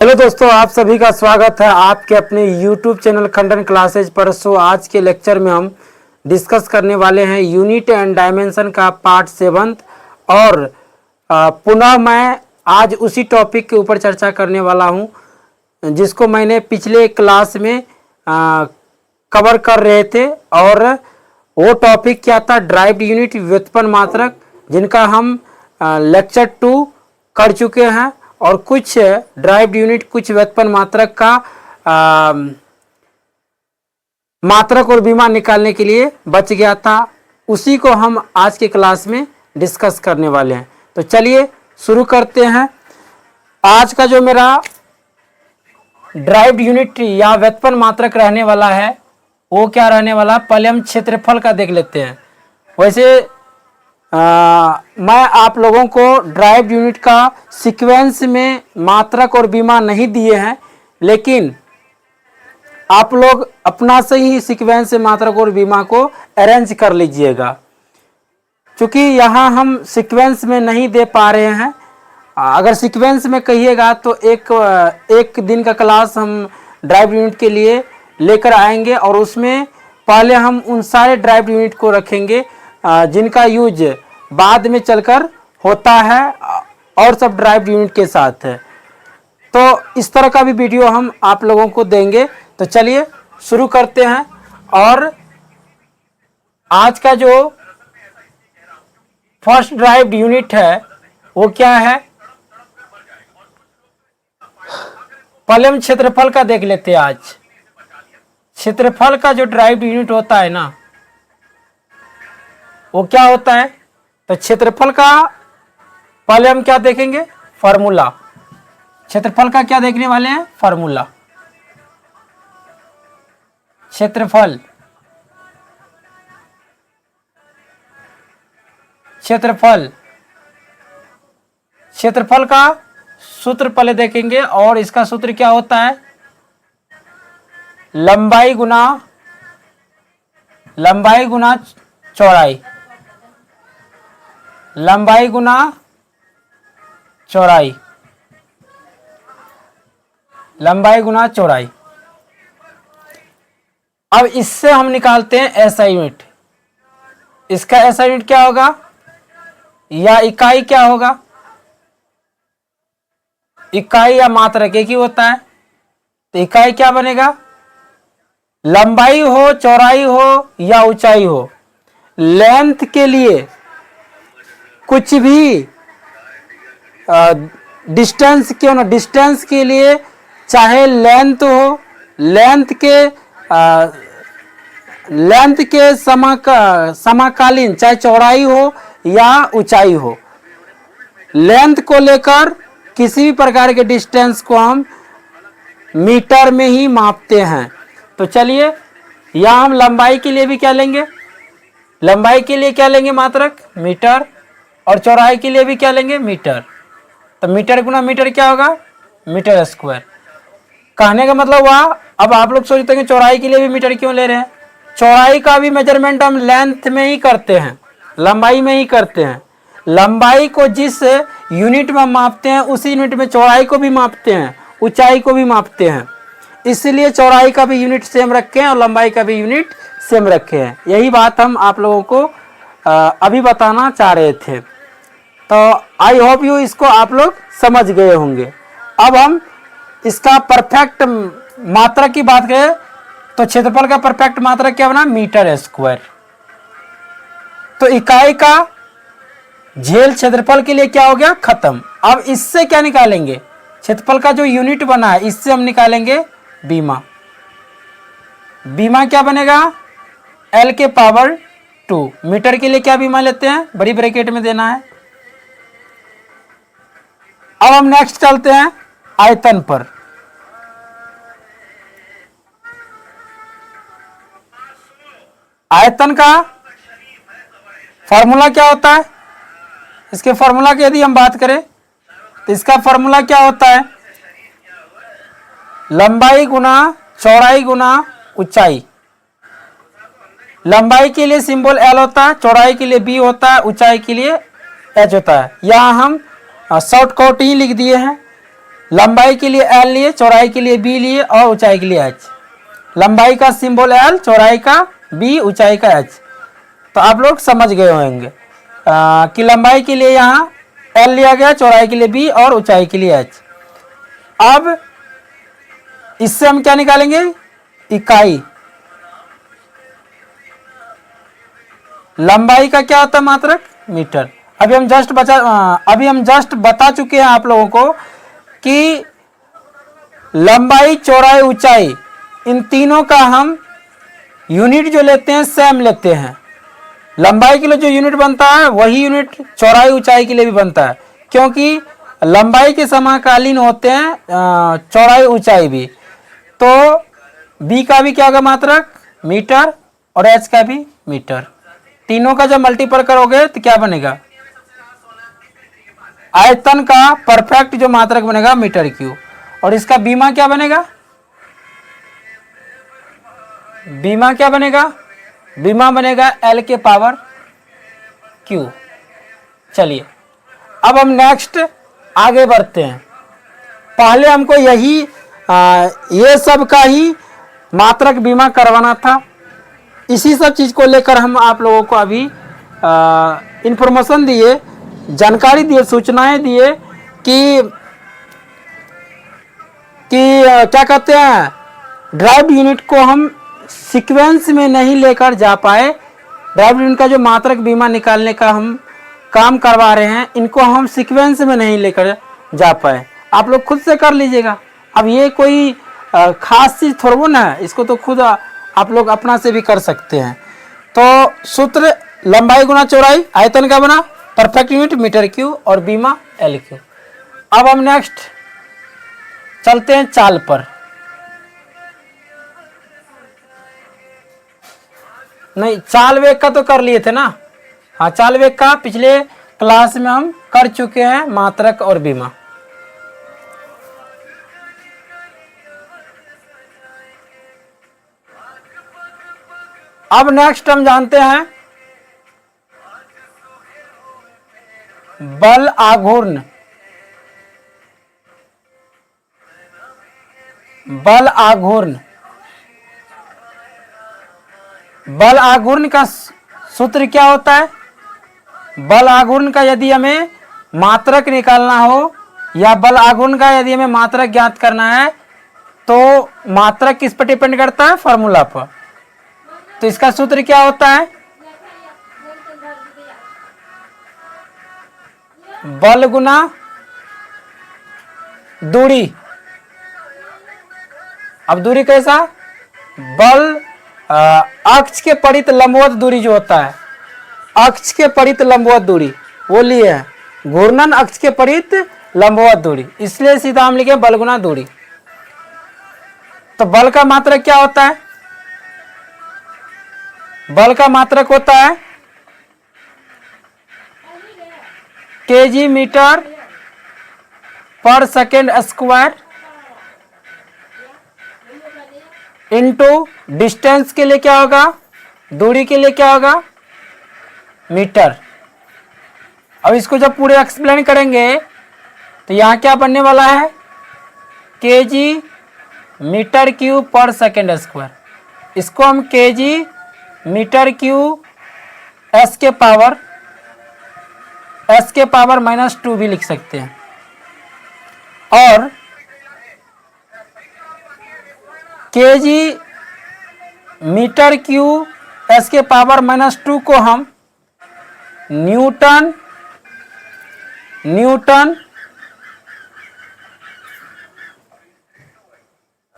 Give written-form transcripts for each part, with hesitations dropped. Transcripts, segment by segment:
Hello दोस्तों, आप सभी का स्वागत है आपके अपने YouTube चैनल खंडन क्लासेज पर। आज के लेक्चर में हम डिस्कस करने वाले हैं यूनिट एंड डायमेंशन का पार्ट 7 और पुनः मैं आज उसी टॉपिक के ऊपर चर्चा करने वाला हूं जिसको मैंने पिछले क्लास में कवर कर रहे थे। और वो टॉपिक क्या था? ड्राइव्ड यूनिट, व्युत्पन्न मात्रक, जिनका हम लेक्चर 2 कर चुके हैं और कुछ ड्राइव्ड यूनिट, कुछ व्युत्पन्न मात्रक का मात्रक और विमा निकालने के लिए बच गया था। उसी को हम आज के क्लास में डिस्कस करने वाले हैं। तो चलिए शुरू करते हैं। आज का जो मेरा ड्राइव्ड यूनिट या व्युत्पन्न मात्रक रहने वाला है वो क्या रहने वाला? पहले हम क्षेत्रफल का देख लेते हैं। वैसे मैं आप लोगों को ड्राइव्ड यूनिट का सीक्वेंस में मात्रक और विमा नहीं दिए हैं, लेकिन आप लोग अपना से ही सीक्वेंस से मात्रक और विमा को अरेंज कर लीजिएगा, क्योंकि यहाँ हम सीक्वेंस में नहीं दे पा रहे हैं। अगर सीक्वेंस में कहिएगा तो एक दिन का क्लास हम ड्राइव्ड यूनिट के लिए लेकर आएंगे और उसमें पहले हम उन सारे ड्राइव्ड यूनिट को रखेंगे जिनका यूज बाद में चलकर होता है और सब ड्राइव्ड यूनिट के साथ है। तो इस तरह का भी वीडियो हम आप लोगों को देंगे। तो चलिए शुरू करते हैं। और आज का जो फर्स्ट ड्राइव्ड यूनिट है वो क्या है? पहले हम क्षेत्रफल का देख लेते हैं। आज क्षेत्रफल का जो ड्राइव्ड यूनिट होता है ना, वो क्या होता है? तो क्षेत्रफल का पहले हम क्या देखेंगे? फार्मूला। क्षेत्रफल का क्या देखने वाले हैं? फार्मूला। क्षेत्रफल क्षेत्रफल का सूत्र पहले देखेंगे और इसका सूत्र क्या होता है? लंबाई गुना चौड़ाई। लंबाई गुना चौड़ाई। लंबाई गुना चौड़ाई। अब इससे हम निकालते हैं ऐसा यूनिट। इसका ऐसा यूनिट क्या होगा या इकाई क्या होगा? इकाई या मात्रक एक ही होता है। तो इकाई क्या बनेगा? लंबाई हो, चौड़ाई हो या ऊंचाई हो, लेंथ के लिए कुछ भी डिस्टेंस क्यों ना, डिस्टेंस के लिए चाहे लेंथ हो, लेंथ के समाकालीन चाहे चौड़ाई हो या ऊंचाई हो, लेंथ को लेकर किसी भी प्रकार के डिस्टेंस को हम मीटर में ही मापते हैं। तो चलिए यहाँ हम लंबाई के लिए भी क्या लेंगे? लंबाई के लिए क्या लेंगे? मात्रक मीटर। और चौड़ाई के लिए भी क्या लेंगे? मीटर। तो मीटर गुना मीटर क्या होगा? Metre square. कहने का मतलब हुआ, अब आप लोग सोचते हैं कि चौड़ाई के लिए भी मीटर क्यों ले रहे हैं? चौड़ाई का भी मेजरमेंट हम लेंथ में ही करते हैं, लंबाई में ही करते हैं। लंबाई को जिस यूनिट में मापते हैं उसी यूनिट में चौड़ाई को भी मापते हैं, ऊंचाई को भी मापते हैं। इसलिए चौड़ाई का भी यूनिट सेम रखे हैं और लंबाई का भी यूनिट सेम रखे हैं। यही बात हम आप लोगों को अभी बताना चाह रहे थे। तो आई होप यू इसको आप लोग समझ गए होंगे। अब हम इसका परफेक्ट मात्रक की बात करें तो क्षेत्रफल का परफेक्ट मात्रक क्या बना? Metre square. तो इकाई का झेल क्षेत्रफल के लिए क्या हो गया? खत्म। अब इससे क्या निकालेंगे? क्षेत्रफल का जो यूनिट बना है इससे हम निकालेंगे बीमा। बीमा क्या बनेगा? L के पावर 2। मीटर के लिए क्या बीमा लेते हैं? बड़ी ब्रैकेट में देना है। अब हम नेक्स्ट चलते हैं आयतन पर। आयतन का फॉर्मूला क्या होता है? इसके फॉर्मूला की यदि हम बात करें तो इसका फॉर्मूला क्या होता है? लंबाई गुना चौड़ाई गुना ऊंचाई। लंबाई के लिए सिंबल L होता है, चौड़ाई के लिए B होता है, ऊंचाई के लिए H होता है। यहाँ हम शॉर्टकट ही लिख दिए हैं। लंबाई के लिए एल लिए, चौड़ाई के लिए बी लिए और ऊंचाई के लिए एच। लंबाई का सिंबल एल, चौड़ाई का बी, ऊंचाई का एच। तो आप लोग समझ गए होंगे कि लंबाई के लिए यहाँ एल लिया गया, चौड़ाई के लिए बी और ऊंचाई के लिए एच। अब इससे हम क्या निकालेंगे? इकाई। लंबाई का क्या होता है? मात्रक, मीटर। अभी हम जस्ट बता चुके हैं आप लोगों को कि लंबाई, चौड़ाई, ऊंचाई, इन तीनों का हम यूनिट जो लेते हैं सेम लेते हैं। लंबाई के लिए जो यूनिट बनता है वही यूनिट चौड़ाई, ऊंचाई के लिए भी बनता है, क्योंकि लंबाई के समाकालीन होते हैं चौड़ाई, ऊंचाई भी। तो बी का भी क्या होगा? मात्रक, मीटर, और एच का भी मीटर। तीनों का जब मल्टीपल करोगे तो क्या बनेगा? आयतन का परफेक्ट जो मात्रक बनेगा मीटर क्यूब। और इसका बीमा क्या बनेगा? बीमा क्या बनेगा? बीमा बनेगा एल के पावर क्यू। चलिए अब हम नेक्स्ट आगे बढ़ते हैं। पहले हमको ये सब का ही मात्रक बीमा करवाना था। इसी सब चीज को लेकर हम आप लोगों को अभी इंफॉर्मेशन दिए, जानकारी दिए, सूचनाएं दिए कि क्या कहते हैं, ड्राइव यूनिट को हम सीक्वेंस में नहीं लेकर जा पाए। ड्राइव यूनिट का जो मात्रक बीमा निकालने का हम काम करवा रहे हैं, इनको हम सीक्वेंस में नहीं लेकर जा पाए। आप लोग खुद से कर लीजिएगा। अब ये कोई खास चीज थोड़ा ना है, इसको तो खुद आप लोग अपना से भी कर सकते हैं। तो सूत्र लंबाई गुना चौड़ाई, आयतन का बना, परफेक्ट यूनिट मीटर क्यूब और बीमा एल क्यूब। अब हम नेक्स्ट चलते हैं चाल पर। नहीं, चाल वेग का तो कर लिए थे ना। हाँ, चाल वेग का पिछले क्लास में हम कर चुके हैं, मात्रक और बीमा। अब नेक्स्ट हम जानते हैं बल आघूर्ण। बल आघूर्ण, बल आघूर्ण का सूत्र क्या होता है? बल आघूर्ण का यदि हमें मात्रक निकालना हो या बल आघूर्ण का यदि हमें मात्रक ज्ञात करना है तो मात्रक किस पर डिपेंड करता है? फॉर्मूला पर। तो इसका सूत्र क्या होता है? बल गुना दूरी। अब दूरी कैसा? बल अक्ष के परित लंबवत दूरी जो होता है, अक्ष के परित लंबवत दूरी वो लिए है, घूर्णन अक्ष के परित लंबवत दूरी, इसलिए सीधा हम लिखे बल गुना दूरी। तो बल का मात्रक क्या होता है? बल का मात्रक होता है केजी मीटर पर सेकेंड स्क्वायर इनटू डिस्टेंस के लिए क्या होगा? दूरी के लिए क्या होगा? मीटर। अब इसको जब पूरे एक्सप्लेन करेंगे तो यहाँ क्या बनने वाला है? केजी मीटर क्यूब पर सेकेंड स्क्वायर। इसको हम केजी मीटर क्यूब एस के पावर -2 भी लिख सकते हैं। और केजी मीटर क्यूब एस के पावर -2 को हम न्यूटन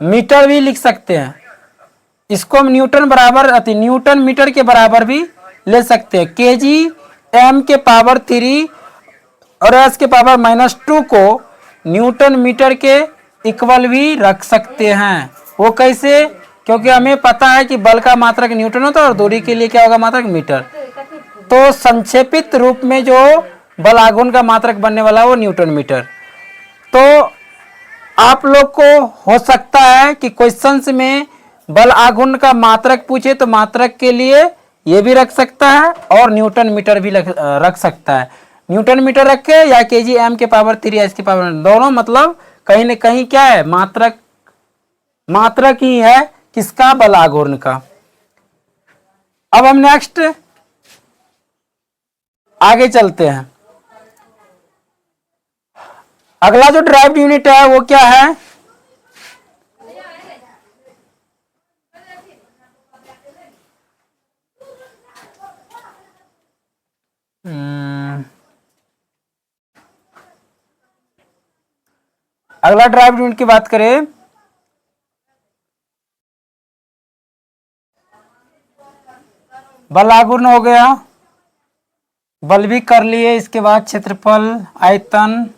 मीटर भी लिख सकते हैं। इसको हम न्यूटन मीटर के बराबर भी ले सकते हैं। केजी एम के पावर 3 और एस के पावर -2 को न्यूटन मीटर के इक्वल भी रख सकते हैं। वो कैसे? क्योंकि हमें पता है कि बल का मात्रक न्यूटन होता है और दूरी के लिए क्या होगा? मात्रक मीटर। तो संक्षेपित रूप में जो बल आघूर्ण का मात्रक बनने वाला है वो न्यूटन मीटर। तो आप लोग को हो सकता है कि क्वेश्चंस में बल आघूर्ण का मात्रक पूछे तो मात्रक के लिए ये भी रख सकता है और न्यूटन मीटर भी रख सकता है। न्यूटन मीटर रखे या केजी एम के पावर 3 एस के पावर, दोनों मतलब कहीं न कहीं क्या है, मात्रक, मात्रक ही है किसका, बल आघूर्ण का। अब हम नेक्स्ट आगे चलते हैं। अगला जो ड्राइव्ड यूनिट है वो क्या है, अगला ड्राइव्ड यूनिट की बात करें बल आघूर्ण हो गया, बल भी कर लिए, इसके बाद क्षेत्रफल, आयतन,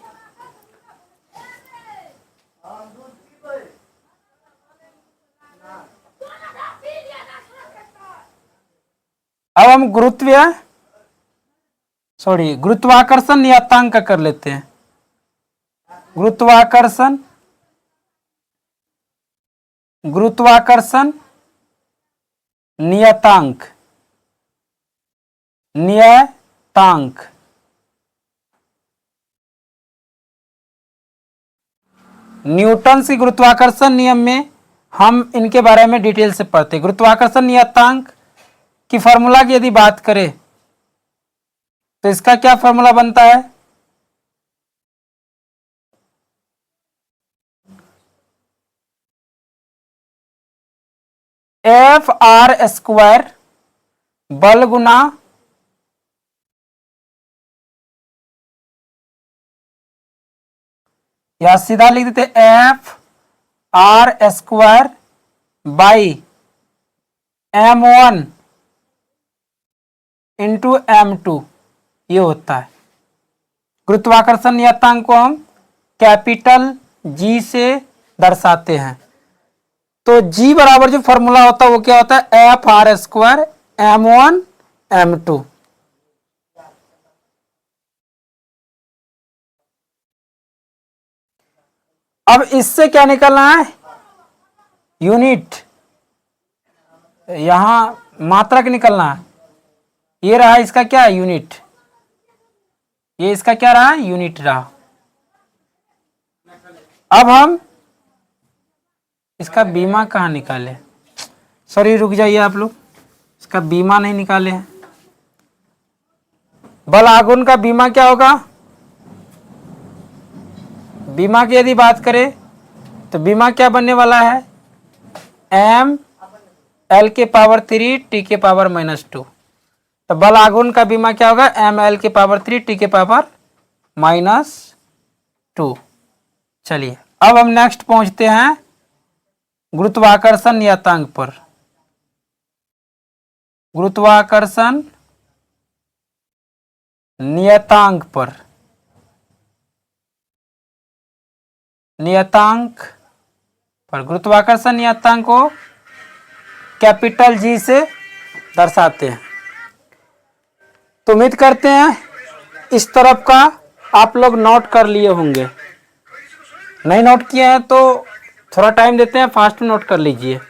अब हम गुरुत्वाकर्षण नियतांक का कर लेते हैं। गुरुत्वाकर्षण नियतांक, न्यूटन की गुरुत्वाकर्षण नियम में हम इनके बारे में डिटेल से पढ़ते हैं। गुरुत्वाकर्षण नियतांक की फॉर्मूला की यदि बात करें तो इसका क्या फॉर्मूला बनता है, F(r²) बल गुना या सीधा लिख देते F(r²) by m1 into m2, ये होता है। गुरुत्वाकर्षण नियतांक को हम कैपिटल G से दर्शाते हैं। तो G बराबर जो फॉर्मूला होता है वो क्या होता है, F(r²) m1 m2। अब इससे क्या निकलना है, यूनिट, यहां मात्रक निकलना है। ये रहा इसका क्या है, यूनिट, ये इसका क्या रहा, यूनिट रहा। अब हम इसका बीमा कहाँ निकाले, सॉरी रुक जाइए आप लोग, इसका बीमा नहीं निकाले हैं। बल आघूर्ण का बीमा क्या होगा, बीमा की यदि बात करें तो बीमा क्या बनने वाला है, mL3 T⁻²। तो बल आघूर्ण का बीमा क्या होगा, mL3 T⁻²। चलिए अब हम नेक्स्ट पहुंचते हैं गुरुत्वाकर्षण नियतांक पर। गुरुत्वाकर्षण नियतांक गुरुत्वाकर्षण नियतांक को कैपिटल G से दर्शाते हैं। तो उम्मीद करते हैं इस तरफ का आप लोग नोट कर लिए होंगे, नहीं नोट किए हैं तो थोड़ा टाइम देते हैं, फास्ट में नोट कर लीजिए।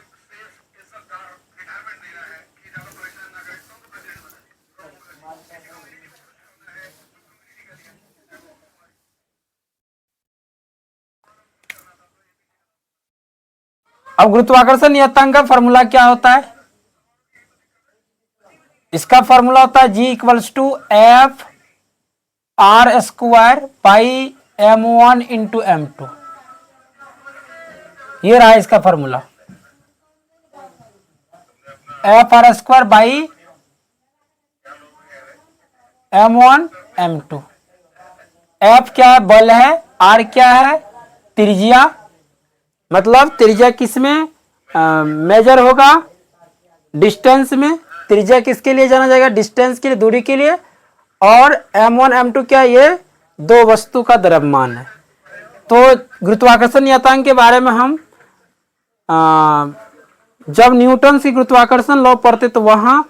अब गुरुत्वाकर्षण नियतांक का फॉर्मूला क्या होता है, इसका फॉर्मूला होता है G = F(r²) by m1 into m2। ये रहा इसका formula, F(r²) by m1 m2। F क्या है, बल है, R क्या है, त्रिज्या, मतलब त्रिज्या किस में मेजर होगा, डिस्टेंस में। त्रिज्या किसके लिए जाना जाएगा, डिस्टेंस के लिए, दूरी के लिए। और m1 m2 क्या है, ये दो वस्तु का द्रव्यमान है। तो गुरुत्वाकर्षण नियतांक के बारे में हम जब न्यूटन की गुरुत्वाकर्षण लॉ पढ़ते तो वहां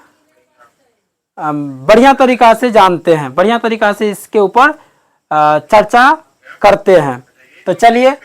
बढ़िया तरीका से जानते हैं, बढ़िया तरीका से इसके ऊपर चर्चा करते हैं। तो चलिए